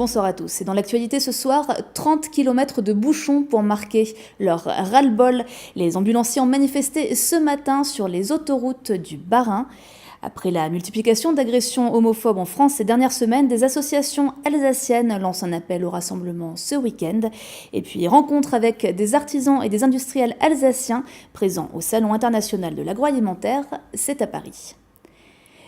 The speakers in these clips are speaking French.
bonsoir à tous. Et dans l'actualité ce soir, 30 km de bouchons pour marquer leur ras-le-bol. Les ambulanciers ont manifesté ce matin sur les autoroutes du Bas-Rhin. Après la multiplication d'agressions homophobes en France ces dernières semaines, des associations alsaciennes lancent un appel au rassemblement ce week-end. Et puis rencontre avec des artisans et des industriels alsaciens présents au Salon international de l'agroalimentaire, c'est à Paris.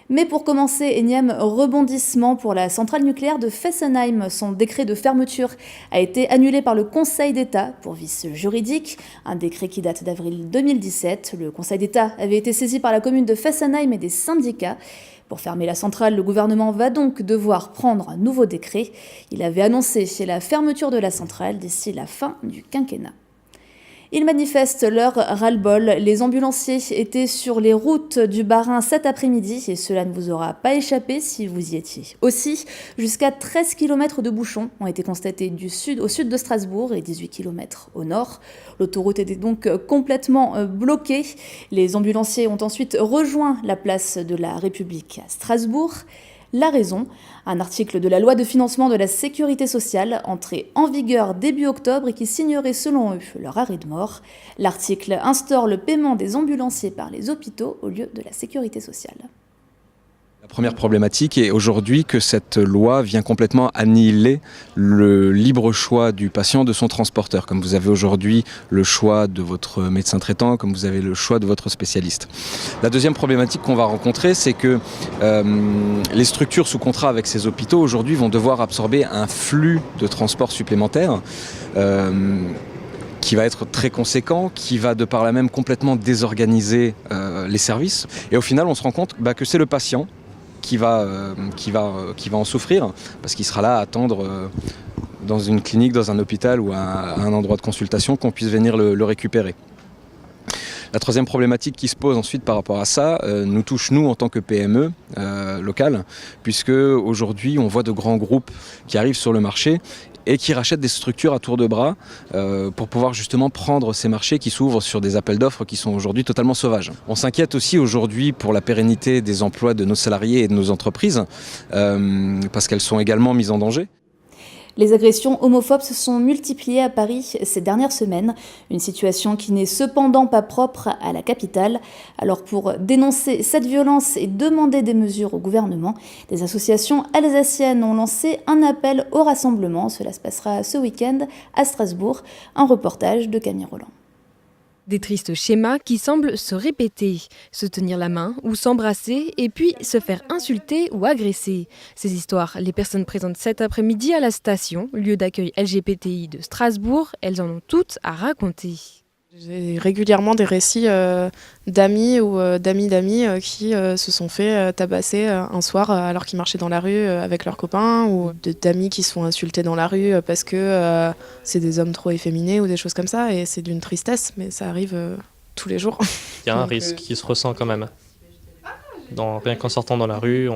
Mais pour commencer, énième rebondissement pour la centrale nucléaire de Fessenheim. Son décret de fermeture a été annulé par le Conseil d'État pour vice juridique, un décret qui date d'avril 2017. Le Conseil d'État avait été saisi par la commune de Fessenheim et des syndicats. Pour fermer la centrale, le gouvernement va donc devoir prendre un nouveau décret. Il avait annoncé la fermeture de la centrale d'ici la fin du quinquennat. Ils manifestent leur ras-le-bol. Les ambulanciers étaient sur les routes du Bas-Rhin cet après-midi et cela ne vous aura pas échappé si vous y étiez. Aussi, jusqu'à 13 km de bouchons ont été constatés au sud de Strasbourg et 18 km au nord. L'autoroute était donc complètement bloquée. Les ambulanciers ont ensuite rejoint la place de la République à Strasbourg. La raison, un article de la loi de financement de la sécurité sociale entré en vigueur début octobre et qui signerait selon eux leur arrêt de mort. L'article instaure le paiement des ambulanciers par les hôpitaux au lieu de la sécurité sociale. La première problématique est aujourd'hui que cette loi vient complètement annihiler le libre choix du patient de son transporteur. Comme vous avez aujourd'hui le choix de votre médecin traitant, comme vous avez le choix de votre spécialiste. La deuxième problématique qu'on va rencontrer, c'est que les structures sous contrat avec ces hôpitaux aujourd'hui vont devoir absorber un flux de transport supplémentaire qui va être très conséquent, qui va de par là même complètement désorganiser les services. Et au final, on se rend compte que c'est le patient qui va en souffrir, parce qu'il sera là à attendre dans une clinique, dans un hôpital ou à un endroit de consultation qu'on puisse venir le récupérer. La troisième problématique qui se pose ensuite par rapport à ça nous touche nous en tant que PME locale, puisque aujourd'hui on voit de grands groupes qui arrivent sur le marché et qui rachètent des structures à tour de bras pour pouvoir justement prendre ces marchés qui s'ouvrent sur des appels d'offres qui sont aujourd'hui totalement sauvages. On s'inquiète aussi aujourd'hui pour la pérennité des emplois de nos salariés et de nos entreprises parce qu'elles sont également mises en danger. Les agressions homophobes se sont multipliées à Paris ces dernières semaines, une situation qui n'est cependant pas propre à la capitale. Alors pour dénoncer cette violence et demander des mesures au gouvernement, des associations alsaciennes ont lancé un appel au rassemblement. Cela se passera ce week-end à Strasbourg. Un reportage de Camille Roland. Des tristes schémas qui semblent se répéter, se tenir la main ou s'embrasser et puis se faire insulter ou agresser. Ces histoires, les personnes présentes cet après-midi à la station, lieu d'accueil LGBTI de Strasbourg, elles en ont toutes à raconter. J'ai régulièrement des récits d'amis ou d'amis qui se sont fait tabasser un soir alors qu'ils marchaient dans la rue avec leurs copains, ou d'amis qui se font insulter dans la rue parce que c'est des hommes trop efféminés ou des choses comme ça, et c'est d'une tristesse, mais ça arrive tous les jours. Il y a un risque qui se ressent quand même. Rien qu'en sortant dans la rue,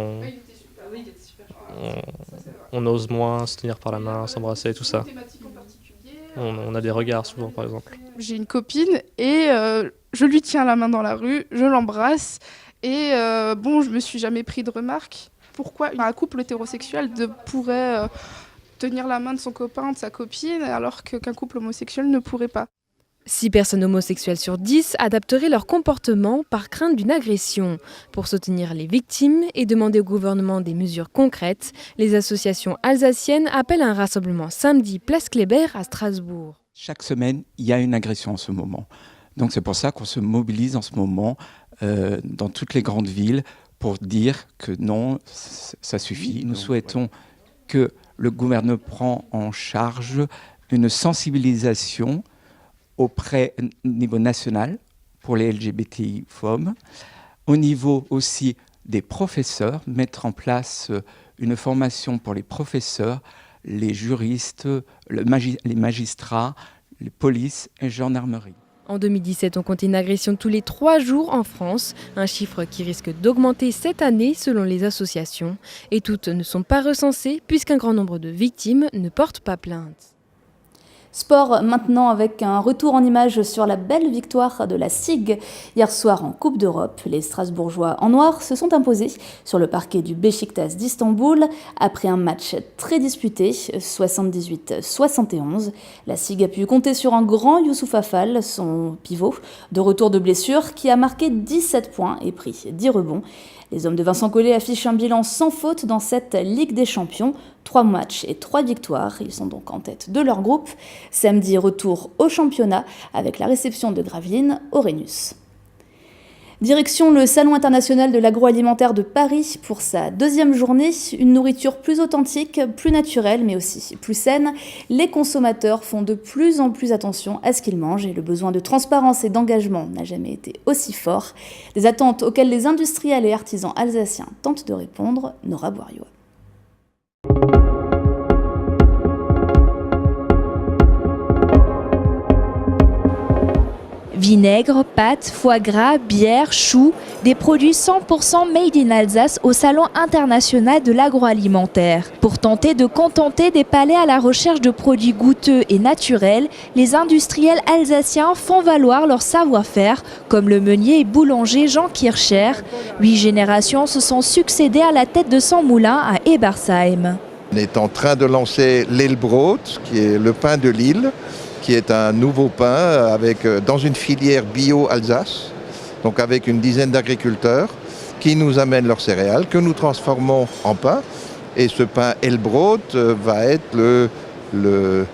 on ose moins se tenir par la main, s'embrasser, tout ça. On a des regards souvent, par exemple. J'ai une copine et je lui tiens la main dans la rue, je l'embrasse et je me suis jamais pris de remarques. Pourquoi un couple hétérosexuel pourrait tenir la main de son copain, de sa copine, alors qu'un couple homosexuel ne pourrait pas? 6 personnes homosexuelles sur 10 adapteraient leur comportement par crainte d'une agression. Pour soutenir les victimes et demander au gouvernement des mesures concrètes, les associations alsaciennes appellent un rassemblement samedi place Kléber à Strasbourg. Chaque semaine, il y a une agression en ce moment. Donc c'est pour ça qu'on se mobilise en ce moment dans toutes les grandes villes pour dire que non, ça suffit. Nous souhaitons que le gouvernement prenne en charge une sensibilisation au niveau national pour les LGBTI-phobes, au niveau aussi des professeurs, mettre en place une formation pour les professeurs, les juristes, les magistrats, les polices et gendarmerie. En 2017, on comptait une agression tous les 3 jours en France, un chiffre qui risque d'augmenter cette année selon les associations. Et toutes ne sont pas recensées puisqu'un grand nombre de victimes ne portent pas plainte. Sport maintenant avec un retour en images sur la belle victoire de la SIG hier soir en Coupe d'Europe. Les Strasbourgeois en noir se sont imposés sur le parquet du Beşiktaş d'Istanbul après un match très disputé, 78-71. La SIG a pu compter sur un grand Youssouf Afal, son pivot, de retour de blessure, qui a marqué 17 points et pris 10 rebonds. Les hommes de Vincent Collet affichent un bilan sans faute dans cette Ligue des Champions. 3 matchs et 3 victoires. Ils sont donc en tête de leur groupe. Samedi, retour au championnat avec la réception de Gravelines au Rhenus. Direction le Salon international de l'agroalimentaire de Paris pour sa deuxième journée. Une nourriture plus authentique, plus naturelle, mais aussi plus saine. Les consommateurs font de plus en plus attention à ce qu'ils mangent et le besoin de transparence et d'engagement n'a jamais été aussi fort. Des attentes auxquelles les industriels et artisans alsaciens tentent de répondre. Nora Boirio. Vinaigre, pâtes, foie gras, bière, choux, des produits 100% made in Alsace au Salon international de l'agroalimentaire. Pour tenter de contenter des palais à la recherche de produits goûteux et naturels, les industriels alsaciens font valoir leur savoir-faire, comme le meunier et boulanger Jean Kircher. 8 générations se sont succédées à la tête de son moulin à Ebersheim. On est en train de lancer l'Elbrot, qui est le pain de Lille, qui est un nouveau pain dans une filière bio Alsace, donc avec une dizaine d'agriculteurs qui nous amènent leurs céréales, que nous transformons en pain. Et ce pain Elbrot va être le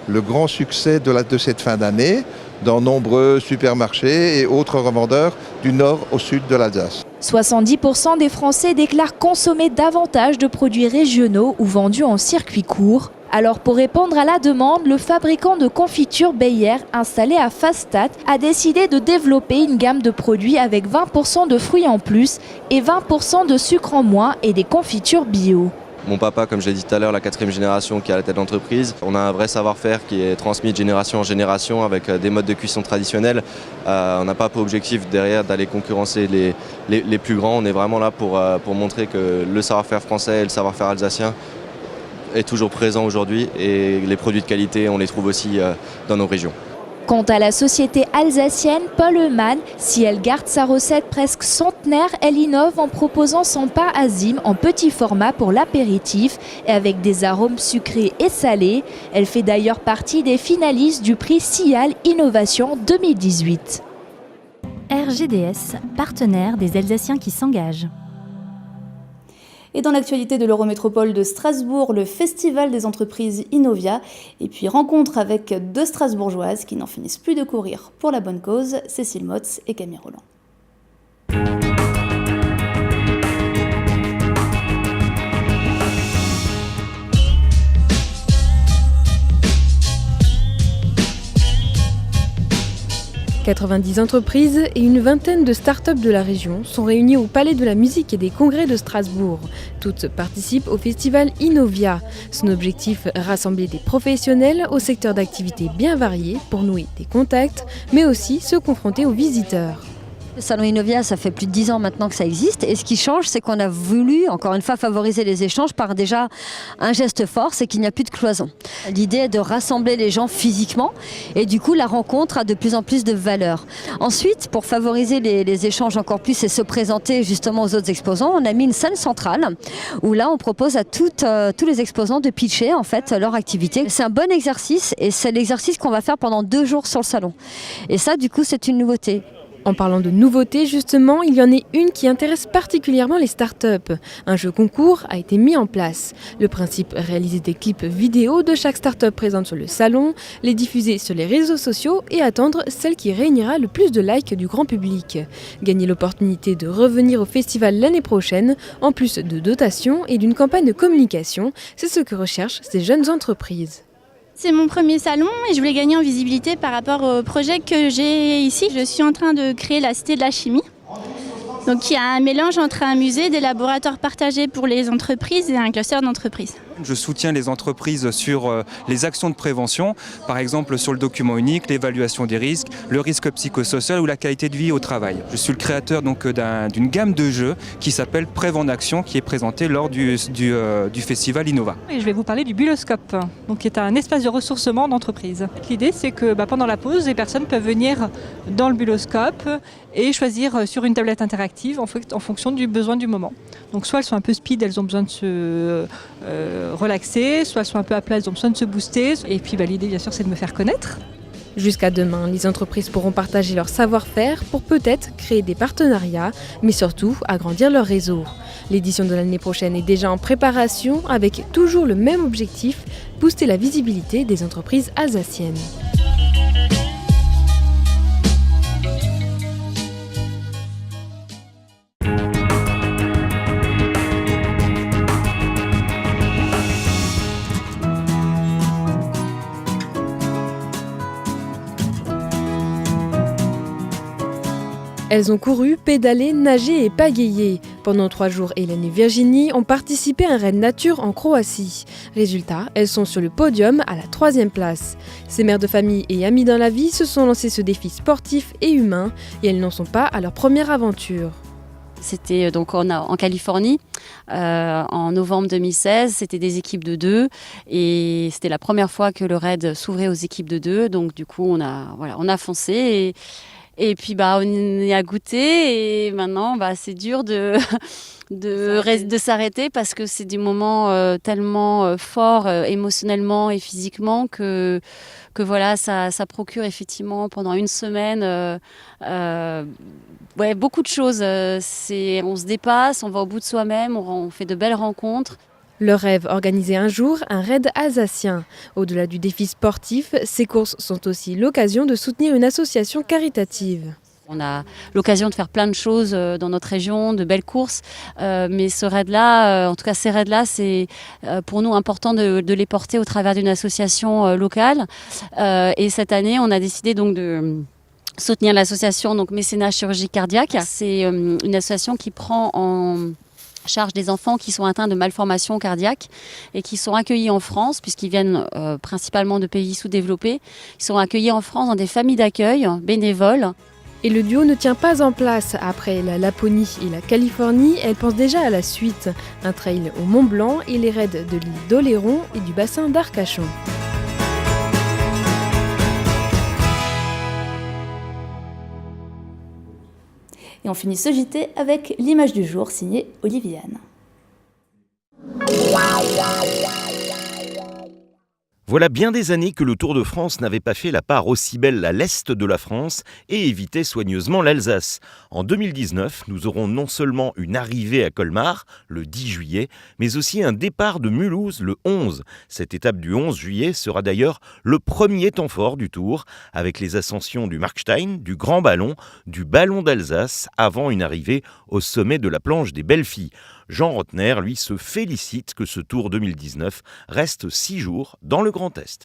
grand succès de cette fin d'année dans nombreux supermarchés et autres revendeurs du nord au sud de l'Alsace. 70% des Français déclarent consommer davantage de produits régionaux ou vendus en circuit court. Alors pour répondre à la demande, le fabricant de confiture Bayer, installé à Fastad, a décidé de développer une gamme de produits avec 20% de fruits en plus et 20% de sucre en moins et des confitures bio. Mon papa, comme je l'ai dit tout à l'heure, la 4e génération qui est à la tête d'entreprise. On a un vrai savoir-faire qui est transmis de génération en génération avec des modes de cuisson traditionnels. On n'a pas pour objectif derrière d'aller concurrencer les plus grands. On est vraiment là pour montrer que le savoir-faire français et le savoir-faire alsacien est toujours présent aujourd'hui et les produits de qualité, on les trouve aussi dans nos régions. Quant à la société alsacienne Paul Heumann, si elle garde sa recette presque centenaire, elle innove en proposant son pain azim en petit format pour l'apéritif et avec des arômes sucrés et salés. Elle fait d'ailleurs partie des finalistes du prix SIAL Innovation 2018. RGDS, partenaire des Alsaciens qui s'engagent. Et dans l'actualité de l'Eurométropole de Strasbourg, le Festival des entreprises Innovia, et puis rencontre avec 2 Strasbourgeoises qui n'en finissent plus de courir pour la bonne cause, Cécile Motz et Camille Roland. 90 entreprises et une vingtaine de start-up de la région sont réunies au Palais de la musique et des congrès de Strasbourg. Toutes participent au festival Innovia. Son objectif, rassembler des professionnels au secteur d'activités bien variés pour nouer des contacts, mais aussi se confronter aux visiteurs. Le salon Innovia, ça fait plus de 10 ans maintenant que ça existe. Et ce qui change, c'est qu'on a voulu, encore une fois, favoriser les échanges par déjà un geste fort, c'est qu'il n'y a plus de cloison. L'idée est de rassembler les gens physiquement et du coup, la rencontre a de plus en plus de valeur. Ensuite, pour favoriser les échanges encore plus et se présenter justement aux autres exposants, on a mis une scène centrale où là, on propose à tous les exposants de pitcher en fait leur activité. C'est un bon exercice et c'est l'exercice qu'on va faire pendant 2 jours sur le salon. Et ça, du coup, c'est une nouveauté. En parlant de nouveautés, justement, il y en a une qui intéresse particulièrement les startups. Un jeu concours a été mis en place. Le principe, réaliser des clips vidéo de chaque startup présente sur le salon, les diffuser sur les réseaux sociaux et attendre celle qui réunira le plus de likes du grand public. Gagner l'opportunité de revenir au festival l'année prochaine, en plus de dotations et d'une campagne de communication, c'est ce que recherchent ces jeunes entreprises. C'est mon premier salon et je voulais gagner en visibilité par rapport au projet que j'ai ici. Je suis en train de créer la Cité de la Chimie. Donc il y a un mélange entre un musée, des laboratoires partagés pour les entreprises et un cluster d'entreprises. Je soutiens les entreprises sur les actions de prévention, par exemple sur le document unique, l'évaluation des risques, le risque psychosocial ou la qualité de vie au travail. Je suis le créateur donc d'une gamme de jeux qui s'appelle Préven Action, qui est présentée lors du festival Innova. Et je vais vous parler du Buloscope, donc qui est un espace de ressourcement d'entreprise. L'idée, c'est que pendant la pause, les personnes peuvent venir dans le Buloscope et choisir sur une tablette interactive en fonction du besoin du moment. Donc soit elles sont un peu speed, elles ont besoin de se relaxer, soit elles sont un peu à plat, elles ont besoin de se booster. Et puis l'idée, bien sûr, c'est de me faire connaître. Jusqu'à demain, les entreprises pourront partager leur savoir-faire pour peut-être créer des partenariats, mais surtout agrandir leur réseau. L'édition de l'année prochaine est déjà en préparation avec toujours le même objectif, booster la visibilité des entreprises alsaciennes. Elles ont couru, pédalé, nagé et pagayé. Pendant 3 jours, Hélène et Virginie ont participé à un raid nature en Croatie. Résultat, elles sont sur le podium à la 3e place. Ces mères de famille et amies dans la vie se sont lancées ce défi sportif et humain et elles n'en sont pas à leur première aventure. C'était donc en Californie en novembre 2016. C'était des équipes de 2 et c'était la première fois que le raid s'ouvrait aux équipes de 2. Donc du coup, on a foncé et puis on y a goûté et maintenant c'est dur de s'arrêter parce que c'est des moments tellement forts émotionnellement et physiquement que ça procure effectivement pendant une semaine beaucoup de choses. On se dépasse, on va au bout de soi-même, on fait de belles rencontres. Leur rêve, organiser un jour un raid alsacien. Au-delà du défi sportif, ces courses sont aussi l'occasion de soutenir une association caritative. On a l'occasion de faire plein de choses dans notre région, de belles courses, mais ce raid-là, en tout cas ces raids-là, c'est pour nous important de les porter au travers d'une association locale. Et cette année, on a décidé donc de soutenir l'association Mécénat Chirurgie Cardiaque. C'est une association qui prend en charge des enfants qui sont atteints de malformations cardiaques et qui sont accueillis en France, puisqu'ils viennent principalement de pays sous-développés. Ils sont accueillis en France dans des familles d'accueil bénévoles. Et le duo ne tient pas en place. Après la Laponie et la Californie, elle pense déjà à la suite. Un trail au Mont Blanc et les raids de l'île d'Oléron et du bassin d'Arcachon. Et on finit ce JT avec l'image du jour signée Oliviane. Voilà bien des années que le Tour de France n'avait pas fait la part aussi belle à l'est de la France et évitait soigneusement l'Alsace. En 2019, nous aurons non seulement une arrivée à Colmar, le 10 juillet, mais aussi un départ de Mulhouse le 11. Cette étape du 11 juillet sera d'ailleurs le premier temps fort du Tour, avec les ascensions du Markstein, du Grand Ballon, du Ballon d'Alsace, avant une arrivée au sommet de la planche des Belles Filles. Jean Rotner, lui, se félicite que ce Tour 2019 reste 6 jours dans le Grand Est.